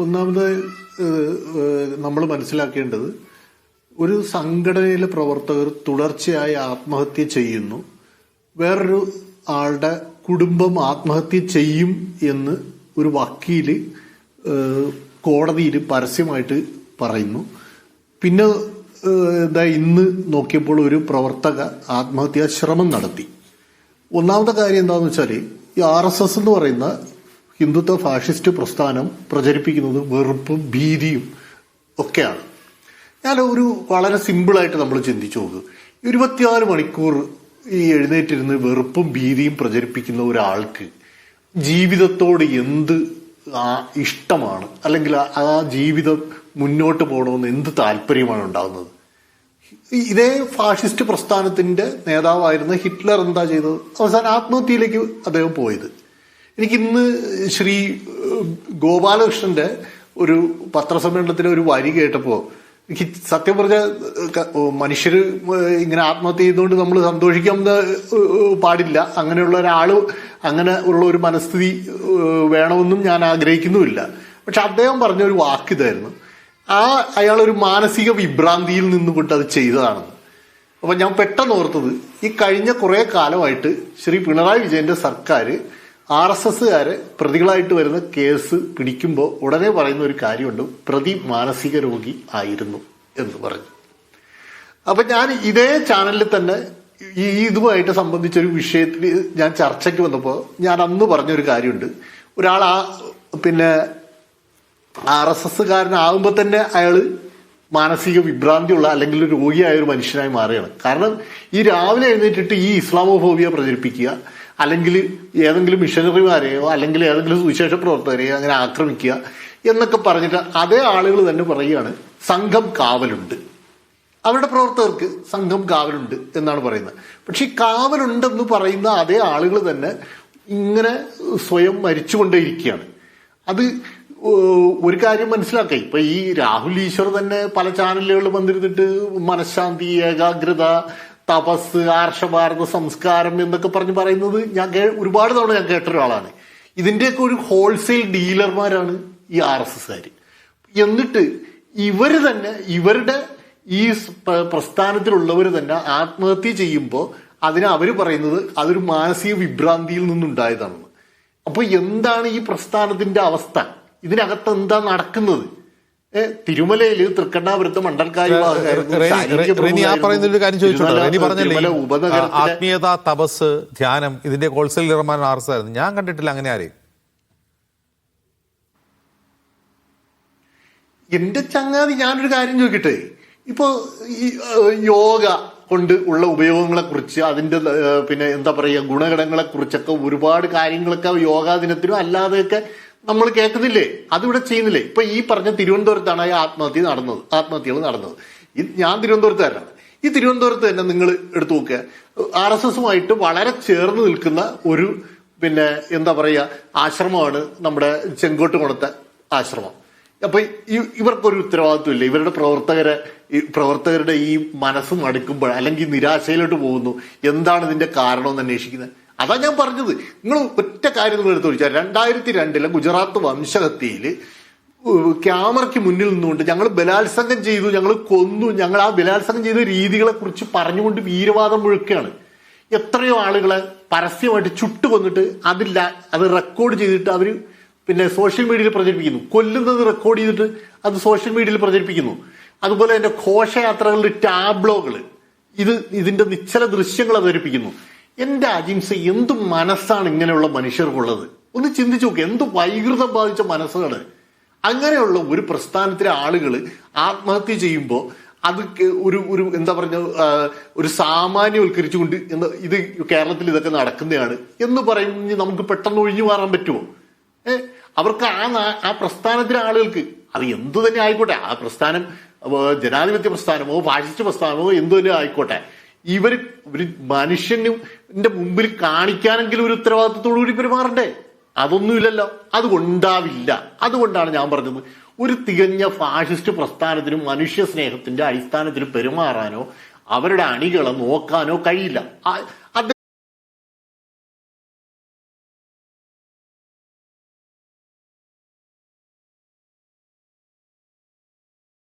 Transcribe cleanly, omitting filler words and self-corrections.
ഒന്നാമത് നമ്മൾ മനസ്സിലാക്കേണ്ടത് ഒരു സംഘടനയിലെ പ്രവർത്തകർ തുടർച്ചയായി ആത്മഹത്യ ചെയ്യുന്നു, വേറൊരു ആളുടെ കുടുംബം ആത്മഹത്യ ചെയ്യും എന്ന് ഒരു വക്കീല് കോടതിയിൽ പരസ്യമായിട്ട് പറയുന്നു. പിന്നെ ഇന്ന് നോക്കിയപ്പോൾ ഒരു പ്രവർത്തക ആത്മഹത്യാ ശ്രമം നടത്തി. ഒന്നാമത്തെ കാര്യം എന്താണെന്ന് വെച്ചാൽ ഈ RSS എന്ന് പറയുന്ന ഹിന്ദുത്വ ഫാഷിസ്റ്റ് പ്രസ്ഥാനം പ്രചരിപ്പിക്കുന്നത് വെറുപ്പും ഭീതിയും ഒക്കെയാണ്. ഞാൻ ഒരു വളരെ സിമ്പിളായിട്ട് നമ്മൾ ചിന്തിച്ചു നോക്കുക. 24 മണിക്കൂർ ഈ എഴുന്നേറ്റിരുന്ന് വെറുപ്പും ഭീതിയും പ്രചരിപ്പിക്കുന്ന ഒരാൾക്ക് ജീവിതത്തോട് എന്ത് ഇഷ്ടമാണ്, അല്ലെങ്കിൽ ആ ജീവിതം മുന്നോട്ട് പോകണമെന്ന് എന്ത് താല്പര്യമാണ് ഉണ്ടാകുന്നത്? ഇതേ ഫാഷിസ്റ്റ് പ്രസ്ഥാനത്തിന്റെ നേതാവായിരുന്ന ഹിറ്റ്ലർ എന്താ ചെയ്തത്? അവസാനം ആത്മഹത്യയിലേക്ക് അദ്ദേഹം പോയത്. എനിക്കിന്ന് ശ്രീ ഗോപാലകൃഷ്ണന്റെ ഒരു പത്രസമ്മേളനത്തിലെ ഒരു വരി കേട്ടപ്പോ എനിക്ക് സത്യം പറഞ്ഞ മനുഷ്യര് ഇങ്ങനെ ആത്മഹത്യ ചെയ്തുകൊണ്ട് നമ്മൾ സന്തോഷിക്കാൻ പാടില്ല. അങ്ങനെയുള്ള ഒരാള്, അങ്ങനെ ഉള്ള ഒരു മനസ്ഥിതി വേണമെന്നും ഞാൻ ആഗ്രഹിക്കുന്നുമില്ല. പക്ഷെ അദ്ദേഹം പറഞ്ഞ ഒരു വാക്കിതായിരുന്നു, അയാൾ ഒരു മാനസിക വിഭ്രാന്തിയിൽ നിന്നുകൊണ്ട് അത് ചെയ്തതാണെന്ന്. അപ്പൊ ഞാൻ പെട്ടെന്ന് ഓർത്തത്, ഈ കഴിഞ്ഞ കുറെ കാലമായിട്ട് ശ്രീ പിണറായി വിജയന്റെ സർക്കാർ RSSകാരെ പ്രതികളായിട്ട് വരുന്ന കേസ് പിടിക്കുമ്പോൾ ഉടനെ പറയുന്ന ഒരു കാര്യമുണ്ട്, പ്രതി മാനസിക രോഗി ആയിരുന്നു എന്ന് പറഞ്ഞു. അപ്പൊ ഞാൻ ഇതേ ചാനലിൽ തന്നെ ഇതുമായിട്ട് സംബന്ധിച്ചൊരു വിഷയത്തിൽ ഞാൻ ചർച്ചയ്ക്ക് വന്നപ്പോൾ ഞാൻ അന്ന് പറഞ്ഞൊരു കാര്യമുണ്ട്. ഒരാൾ പിന്നെ RSSകാരനാകുമ്പോൾ തന്നെ അയാള് മാനസിക വിഭ്രാന്തിയുള്ള അല്ലെങ്കിൽ ഒരു രോഗിയായ ഒരു മനുഷ്യനായി മാറുകയാണ്. കാരണം ഈ രാവിലെ എഴുന്നേറ്റിട്ട് ഈ ഇസ്ലാമോഫോബിയ പ്രചരിപ്പിക്കുക, അല്ലെങ്കിൽ ഏതെങ്കിലും മിഷനറിമാരെയോ അല്ലെങ്കിൽ ഏതെങ്കിലും സുവിശേഷ പ്രവർത്തകരെയോ അങ്ങനെ ആക്രമിക്കുക എന്നൊക്കെ പറഞ്ഞിട്ട് അതേ ആളുകൾ തന്നെ പറയുകയാണ് സംഘം കാവലുണ്ട്, അവരുടെ പ്രവർത്തകർക്ക് സംഘം കാവലുണ്ട് എന്നാണ് പറയുന്നത്. പക്ഷെ ഈ കാവലുണ്ടെന്ന് പറയുന്ന അതേ ആളുകൾ തന്നെ ഇങ്ങനെ സ്വയം മരിച്ചുകൊണ്ടേയിരിക്കുകയാണ്. അത് ഒരു കാര്യം മനസ്സിലാക്കുക, ഇപ്പൊ ഈ രാഹുൽ ഈശ്വർ തന്നെ പല ചാനലുകളിൽ വന്നിരുന്നിട്ട് മനഃശാന്തി, ഏകാഗ്രത, തപസ്, ആർഷഭാരത സംസ്കാരം എന്നൊക്കെ പറയുന്നത് ഞാൻ ഒരുപാട് തവണ ഞാൻ കേട്ട ഒരാളാണ്. ഇതിന്റെയൊക്കെ ഒരു ഹോൾസെയിൽ ഡീലർമാരാണ് ഈ RSSകാര്. എന്നിട്ട് ഇവര് തന്നെ ഇവരുടെ ഈ പ്രസ്ഥാനത്തിലുള്ളവർ തന്നെ ആത്മഹത്യ ചെയ്യുമ്പോൾ അതിന് അവര് പറയുന്നത് അതൊരു മാനസിക വിഭ്രാന്തിയിൽ നിന്നുണ്ടായതാണെന്ന്. അപ്പൊ എന്താണ് ഈ പ്രസ്ഥാനത്തിന്റെ അവസ്ഥ? ഇതിനകത്ത് എന്താ നടക്കുന്നത്? തിരുമലയില് തൃക്കണ്ണാപുരത്ത് മണ്ഡൽക്കാരി ആത്മീയത, തപസ്, ധ്യാനം ഇതിന്റെ ഹോൾസെയിൽ നിർമ്മാണം RSS ഞാൻ കണ്ടിട്ടില്ല അങ്ങനെ ആരെയും. എന്റെ ചങ്ങാതി, ഞാനൊരു കാര്യം ചോദിക്കട്ടെ. ഇപ്പൊ ഈ യോഗ കൊണ്ട് ഉള്ള ഉപയോഗങ്ങളെ കുറിച്ച്, അതിന്റെ പിന്നെ എന്താ പറയുക ഗുണഗണങ്ങളെ കുറിച്ചൊക്കെ ഒരുപാട് കാര്യങ്ങളൊക്കെ യോഗാ ദിനത്തിനും അല്ലാതെയൊക്കെ നമ്മൾ കേൾക്കുന്നില്ലേ? അതിവിടെ ചെയ്യുന്നില്ലേ? ഇപ്പൊ ഈ പറഞ്ഞ തിരുവനന്തപുരത്താണ് ഈ ആത്മഹത്യകൾ നടന്നത്. ഞാൻ തിരുവനന്തപുരത്തുകാരനാണ്. ഈ തിരുവനന്തപുരത്ത് തന്നെ നിങ്ങൾ എടുത്തു നോക്കുക, RSSുമായിട്ട് വളരെ ചേർന്ന് നിൽക്കുന്ന ഒരു പിന്നെ എന്താ പറയുക ആശ്രമമാണ് നമ്മുടെ ചെങ്കോട്ടുകുളത്തെ ആശ്രമം. അപ്പൊ ഇവർക്കൊരു ഉത്തരവാദിത്വം ഇല്ല? ഇവരുടെ പ്രവർത്തകരുടെ ഈ മനസ്സ് മടുക്കുമ്പോൾ അല്ലെങ്കിൽ നിരാശയിലോട്ട് പോകുന്നു, എന്താണ് ഇതിന്റെ കാരണം എന്ന് അന്വേഷിക്കുന്നത്? അതാ ഞാൻ പറഞ്ഞത്. നിങ്ങൾ ഒറ്റ കാര്യം നിങ്ങൾ എടുത്തു ചോദിച്ചാൽ 2002 ഗുജറാത്ത് വംശഹത്യയിൽ ക്യാമറയ്ക്ക് മുന്നിൽ നിന്നുകൊണ്ട് ഞങ്ങൾ ബലാത്സംഗം ചെയ്തു, ഞങ്ങൾ കൊന്നു, ഞങ്ങൾ ആ ബലാത്സംഗം ചെയ്ത രീതികളെ കുറിച്ച് പറഞ്ഞുകൊണ്ട് വീരവാദം മുഴക്കുകയാണ്. എത്രയോ ആളുകളെ പരസ്യമായിട്ട് ചുട്ടു കൊന്നിട്ട് അത് റെക്കോർഡ് ചെയ്തിട്ട് അവര് പിന്നെ സോഷ്യൽ മീഡിയയിൽ പ്രചരിപ്പിക്കുന്നു. കൊല്ലുന്നത് റെക്കോർഡ് ചെയ്തിട്ട് അത് സോഷ്യൽ മീഡിയയിൽ പ്രചരിപ്പിക്കുന്നു. അതുപോലെ തന്നെ ഘോഷയാത്രകളുടെ ടാബ്ലോകൾ ഇതിന്റെ നിശ്ചല ദൃശ്യങ്ങൾ അവതരിപ്പിക്കുന്നു. എന്റെ അജിംസ, എന്ത് മനസ്സാണ് ഇങ്ങനെയുള്ള മനുഷ്യർക്കുള്ളത്? ഒന്ന് ചിന്തിച്ചു നോക്കുക. എന്ത് വൈകൃതം ബാധിച്ച മനസ്സുകള്. അങ്ങനെയുള്ള ഒരു പ്രസ്ഥാനത്തിലെ ആളുകൾ ആത്മഹത്യ ചെയ്യുമ്പോൾ അത് ഒരു എന്താ പറഞ്ഞ ഒരു സാമാന്യവൽക്കരിച്ചുകൊണ്ട് ഇത് കേരളത്തിൽ ഇതൊക്കെ നടക്കുന്നതാണ് എന്ന് പറയുന്നത് നമുക്ക് പെട്ടെന്ന് ഒഴിഞ്ഞു മാറാൻ പറ്റുമോ? അവർക്ക് ആ പ്രസ്ഥാനത്തിലെ ആളുകൾക്ക് അത് എന്തു തന്നെ ആയിക്കോട്ടെ, ആ പ്രസ്ഥാനം ജനാധിപത്യ പ്രസ്ഥാനമോ ഫാഷിസ്റ്റ് പ്രസ്ഥാനമോ എന്തു തന്നെ ആയിക്കോട്ടെ, ഒരു മനുഷ്യന്റെ മുമ്പിൽ കാണിക്കാനെങ്കിലും ഒരു ഉത്തരവാദിത്വത്തോടു കൂടി പെരുമാറണ്ടേ? അതൊന്നുമില്ലല്ലോ, അതുകൊണ്ടാവില്ല. അതുകൊണ്ടാണ് ഞാൻ പറഞ്ഞത്, ഒരു തികഞ്ഞ ഫാഷിസ്റ്റ് പ്രസ്ഥാനത്തിനും മനുഷ്യ സ്നേഹത്തിന്റെ അടിസ്ഥാനത്തിൽ പെരുമാറാനോ അവരുടെ അണികളെ നോക്കാനോ കഴിയില്ല.